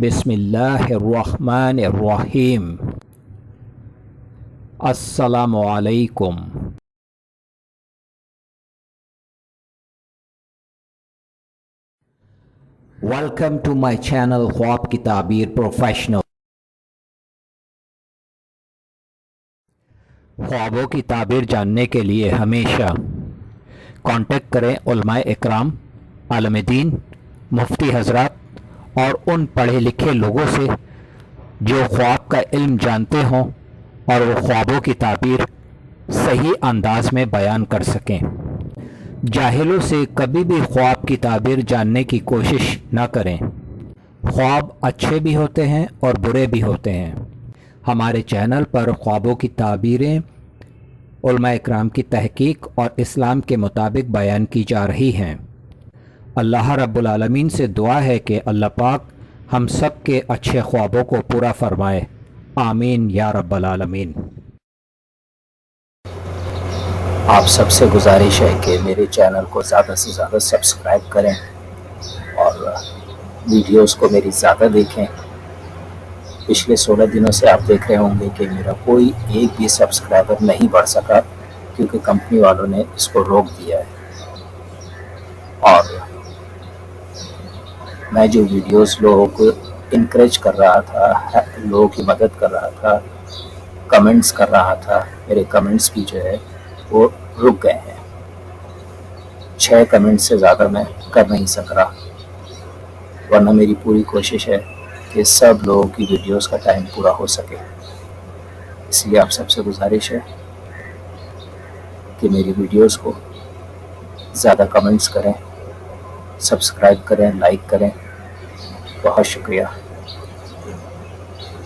بسم اللہ الرحمن الرحیم۔ السلام علیکم۔ ویلکم ٹو مائی چینل خواب کی تعبیر پروفیشنل۔ خوابوں کی تعبیر جاننے کے لیے ہمیشہ کانٹیکٹ کریں علماء اکرام، عالم دین، مفتی حضرات اور ان پڑھے لکھے لوگوں سے جو خواب کا علم جانتے ہوں اور وہ خوابوں کی تعبیر صحیح انداز میں بیان کر سکیں۔ جاہلوں سے کبھی بھی خواب کی تعبیر جاننے کی کوشش نہ کریں۔ خواب اچھے بھی ہوتے ہیں اور برے بھی ہوتے ہیں۔ ہمارے چینل پر خوابوں کی تعبیریں علماء اکرام کی تحقیق اور اسلام کے مطابق بیان کی جا رہی ہیں۔ اللہ رب العالمین سے دعا ہے کہ اللہ پاک ہم سب کے اچھے خوابوں کو پورا فرمائے، آمین یا رب العالمین۔ آپ سب سے گزارش ہے کہ میرے چینل کو زیادہ سے زیادہ سبسکرائب کریں اور ویڈیوز کو میری زیادہ دیکھیں۔ پچھلے 16 دنوں سے آپ دیکھ رہے ہوں گے کہ میرا کوئی ایک بھی سبسکرائبر نہیں بڑھ سکا کیونکہ کمپنی والوں نے اس کو روک دیا ہے۔ اور میں جو ویڈیوز لوگوں کو انکریج کر رہا تھا، لوگوں کی مدد کر رہا تھا، کمنٹس کر رہا تھا، میرے کمنٹس بھی جو ہے وہ رک گئے ہیں۔ 6 کمنٹ سے زیادہ میں کر نہیں سک رہا، ورنہ میری پوری کوشش ہے کہ سب لوگوں کی ویڈیوز کا ٹائم پورا ہو سکے۔ اس لیے آپ سب سے گزارش ہے کہ میری ویڈیوز کو زیادہ کمنٹس کریں، سبسکرائب کریں، لائک کریں۔ بہت شکریہ۔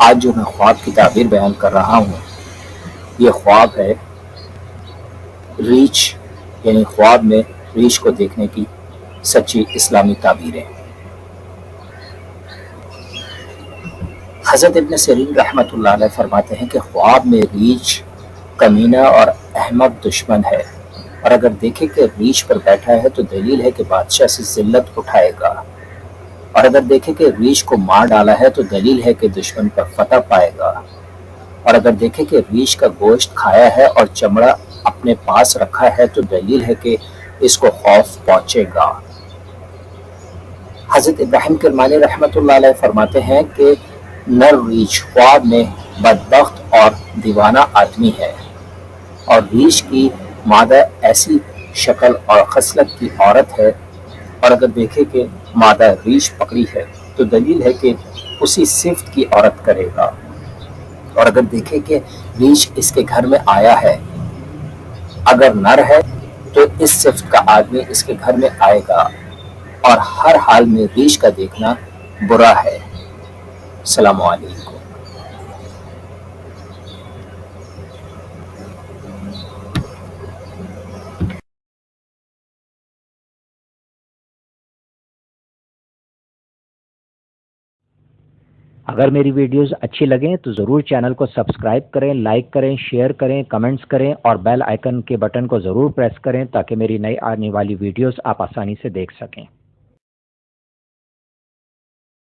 آج جو میں خواب کی تعبیر بیان کر رہا ہوں، یہ خواب ہے ریچھ، یعنی خواب میں ریچھ کو دیکھنے کی سچی اسلامی تعبیریں۔ حضرت ابن سیرین رحمۃ اللہ علیہ فرماتے ہیں کہ خواب میں ریچھ کمینہ اور احمق دشمن ہے، اور اگر دیکھے کہ ریچھ پر بیٹھا ہے تو دلیل ہے کہ بادشاہ سے ذلت اٹھائے گا، اور اگر دیکھے کہ ریچھ کو مار ڈالا ہے تو دلیل ہے کہ دشمن پر فتح پائے گا، اور اگر دیکھے کہ ریچھ کا گوشت کھایا ہے اور چمڑا اپنے پاس رکھا ہے تو دلیل ہے کہ اس کو خوف پہنچے گا۔ حضرت ابراہیم کرمانی رحمۃ اللہ علیہ فرماتے ہیں کہ نر ریچھ خواب میں بدبخت اور دیوانہ آدمی ہے، اور ریچھ کی مادہ ایسی شکل اور خصلت کی عورت ہے، اور اگر دیکھے کہ مادہ ریچھ پکڑی ہے تو دلیل ہے کہ اسی صفت کی عورت کرے گا، اور اگر دیکھے کہ ریچھ اس کے گھر میں آیا ہے، اگر نر ہے تو اس صفت کا آدمی اس کے گھر میں آئے گا، اور ہر حال میں ریچھ کا دیکھنا برا ہے۔ السلام علیکم۔ اگر میری ویڈیوز اچھی لگیں تو ضرور چینل کو سبسکرائب کریں، لائک کریں، شیئر کریں، کمنٹس کریں اور بیل آئیکن کے بٹن کو ضرور پریس کریں تاکہ میری نئی آنے والی ویڈیوز آپ آسانی سے دیکھ سکیں۔